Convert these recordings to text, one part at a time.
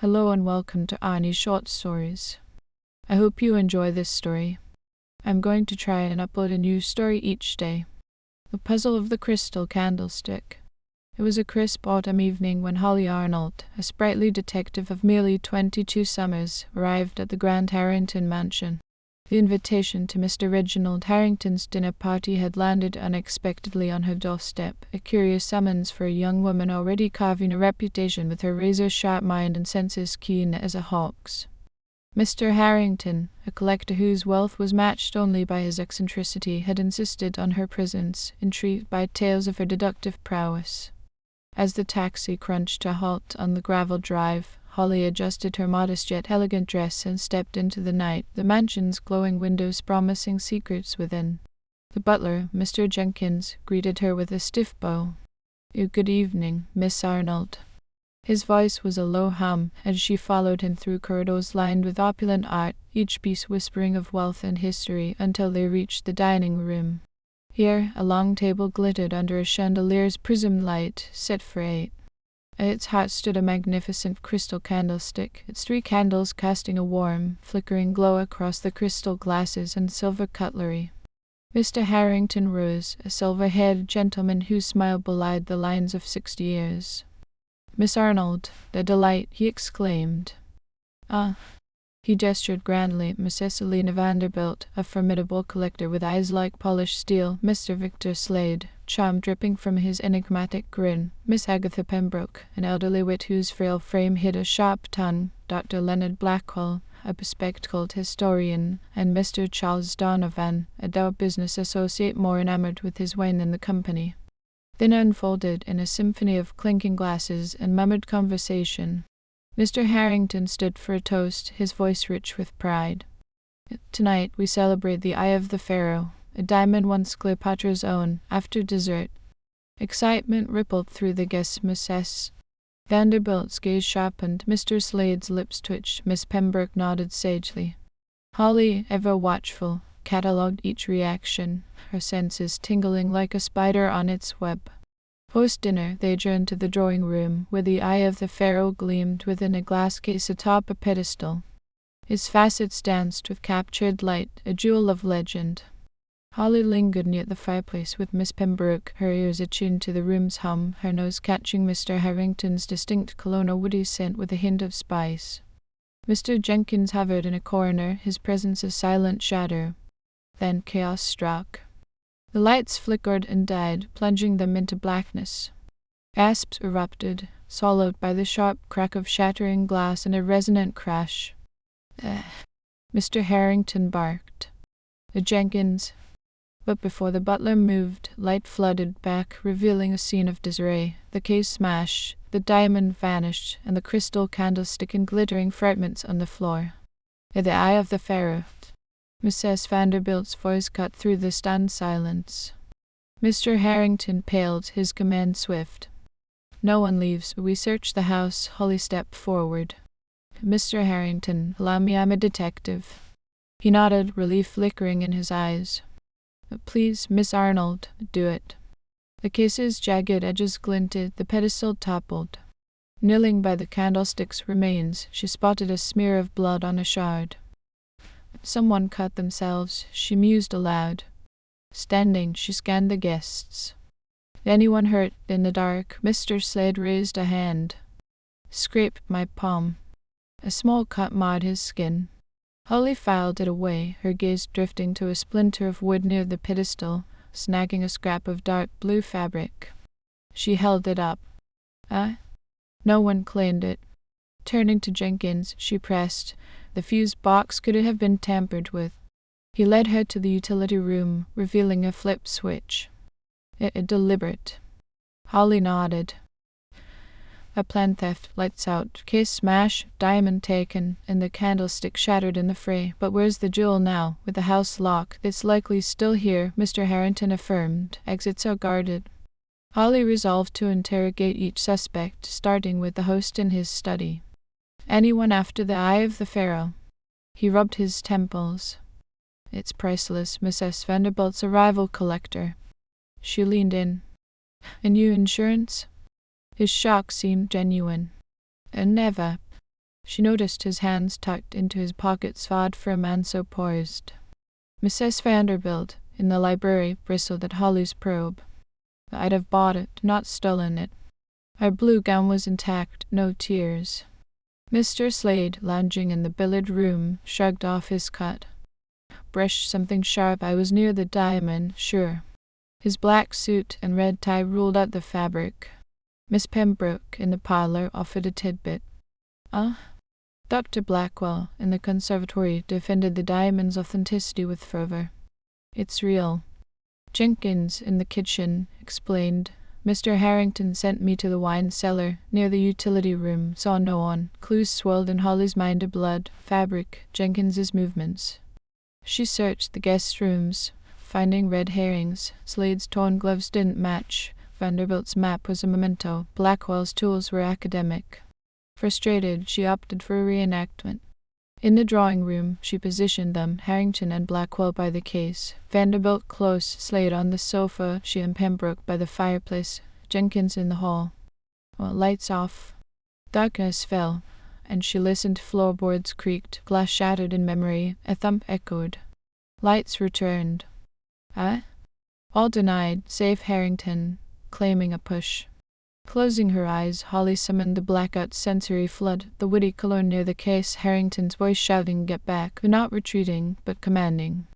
Hello and welcome to Annie's Short Stories. I hope you enjoy this story. I'm going to try and upload a new story each day. The Puzzle of the Crystal Candlestick. It was a crisp autumn evening when Holly Arnold, a sprightly detective of merely 22 summers, arrived at the Grand Harrington mansion. The invitation to Mr. Reginald Harrington's dinner party had landed unexpectedly on her doorstep, a curious summons for a young woman already carving a reputation with her razor-sharp mind and senses keen as a hawk's. Mr. Harrington, a collector whose wealth was matched only by his eccentricity, had insisted on her presence, intrigued by tales of her deductive prowess. As the taxi crunched to a halt on the gravel drive, Holly adjusted her modest yet elegant dress and stepped into the night, the mansion's glowing windows promising secrets within. The butler, Mr. Jenkins, greeted her with a stiff bow. "Good evening, Miss Arnold." His voice was a low hum, as she followed him through corridors lined with opulent art, each piece whispering of wealth and history, until they reached the dining room. Here, a long table glittered under a chandelier's prism light, set for 8. At its heart stood a magnificent crystal candlestick, its 3 candles casting a warm, flickering glow across the crystal glasses and silver cutlery. Mr. Harrington rose, a silver-haired gentleman whose smile belied the lines of 60 years. "Miss Arnold, the delight," he exclaimed. "Ah." He gestured grandly at Miss Selina Vanderbilt, a formidable collector with eyes like polished steel, Mr. Victor Slade, charm dripping from his enigmatic grin, Miss Agatha Pembroke, an elderly wit whose frail frame hid a sharp tongue, Dr. Leonard Blackwell, a bespectacled historian, and Mr. Charles Donovan, a dour business associate more enamored with his wine than the company. Then unfolded in a symphony of clinking glasses and murmured conversation. Mr. Harrington stood for a toast, his voice rich with pride. "Tonight we celebrate the Eye of the Pharaoh, a diamond once Cleopatra's own, after dessert." Excitement rippled through the guests. Mrs. Vanderbilt's gaze sharpened, Mr. Slade's lips twitched, Miss Pembroke nodded sagely. Holly, ever watchful, catalogued each reaction, her senses tingling like a spider on its web. Post-dinner, they adjourned to the drawing-room, where the Eye of the Pharaoh gleamed within a glass case atop a pedestal. Its facets danced with captured light, a jewel of legend. Holly lingered near the fireplace with Miss Pembroke, her ears attuned to the room's hum, her nose catching Mr. Harrington's distinct cologne, a woody scent with a hint of spice. Mr. Jenkins hovered in a corner, his presence a silent shadow. Then chaos struck. The lights flickered and died, plunging them into blackness. Gasps erupted, swallowed by the sharp crack of shattering glass and a resonant crash. Mr. Harrington barked. Jenkins. But before the butler moved, light flooded back, revealing a scene of disarray. The case smashed, the diamond vanished, and the crystal candlestick in glittering fragments on the floor. "The Eye of the Pharaoh." Mrs. Vanderbilt's voice cut through the stunned silence. Mr. Harrington paled, his command swift. "No one leaves. We search the house." Holly stepped forward. "Mr. Harrington, allow me, I'm a detective." He nodded, relief flickering in his eyes. "Please, Miss Arnold, do it." The case's jagged edges glinted, the pedestal toppled. Kneeling by the candlestick's remains, she spotted a smear of blood on a shard. "Someone cut themselves," she mused aloud. Standing, she scanned the guests. "Anyone hurt in the dark?" Mr. Slade raised a hand. "Scraped my palm." A small cut marred his skin. Holly filed it away, her gaze drifting to a splinter of wood near the pedestal, snagging a scrap of dark blue fabric. She held it up. No one claimed it. Turning to Jenkins, she pressed, "The fuse box, could it have been tampered with?" He led her to the utility room, revealing a flip switch. Deliberate. Holly nodded. "A planned theft, lights out, case smash, diamond taken, and the candlestick shattered in the fray. But where's the jewel now? With the house locked, it's likely still here," Mr. Harrington affirmed. "Exits are guarded." Holly resolved to interrogate each suspect, starting with the host in his study. "Anyone after the Eye of the Pharaoh?" He rubbed his temples. "It's priceless. Mrs. Vanderbilt's a rival collector." She leaned in. "A new insurance?" His shock seemed genuine. "Never." She noticed his hands tucked into his pockets, odd for a man so poised. Mrs. Vanderbilt, in the library, bristled at Holly's probe. I'd have bought it, not stolen it. Our blue gown was intact, no tears. Mr. Slade, lounging in the billiard room, shrugged off his cut. Brushed something sharp. I was near the diamond, sure. His black suit and red tie ruled out the fabric. Miss Pembroke, in the parlor, offered a tidbit. Dr. Blackwell, in the conservatory, defended the diamond's authenticity with fervor. It's real. Jenkins, in the kitchen, explained. Mr. Harrington sent me to the wine cellar, near the utility room, saw no one. Clues swirled in Holly's mind of blood, fabric, Jenkins's movements. She searched the guest rooms, finding red herrings. Slade's torn gloves didn't match. Vanderbilt's map was a memento. Blackwell's tools were academic. Frustrated, she opted for a reenactment. In the drawing room, she positioned them, Harrington and Blackwell by the case, Vanderbilt close, Slade on the sofa, she and Pembroke by the fireplace, Jenkins in the hall. Lights off. Darkness fell, and she listened. Floorboards creaked, glass shattered in memory, a thump echoed. Lights returned. All denied, save Harrington, claiming a push. Closing her eyes, Holly summoned the blackout sensory flood, the witty cologne near the case, Harrington's voice shouting, "Get back," not retreating, but commanding.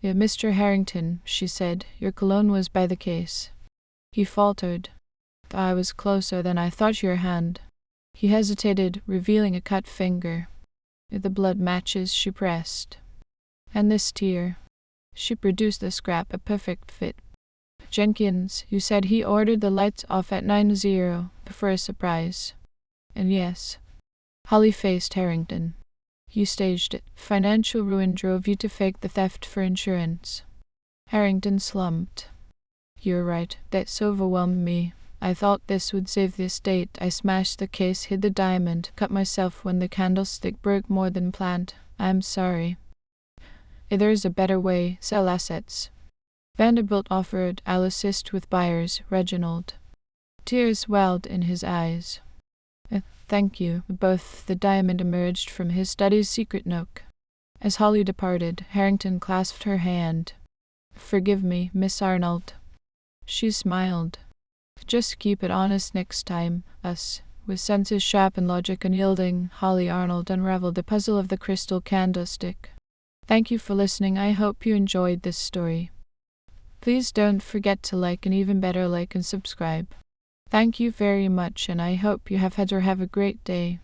"Yeah, Mr. Harrington," she said, "your cologne was by the case." He faltered. "I was closer than I thought. Your hand." He hesitated, revealing a cut finger. The blood matches, she pressed. "And this tear." She produced the scrap, a perfect fit. "Jenkins, you said he ordered the lights off at 9:00 for a surprise." "And yes." Holly faced Harrington. "You staged it. Financial ruin drove you to fake the theft for insurance." Harrington slumped. "You're right. That's overwhelmed me. I thought this would save the estate. I smashed the case, hid the diamond, cut myself when the candlestick broke more than planned. I'm sorry. There's a better way. Sell assets." Vanderbilt offered. "I'll assist with buyers, Reginald." Tears welled in his eyes. "Thank you." Both the diamond emerged from his study's secret nook. As Holly departed, Harrington clasped her hand. "Forgive me, Miss Arnold." She smiled. "Just keep it honest next time, us." With senses sharp and logic unyielding, Holly Arnold unraveled the puzzle of the crystal candlestick. Thank you for listening. I hope you enjoyed this story. Please don't forget to like, and even better, like and subscribe. Thank you very much, and I hope you have had a great day.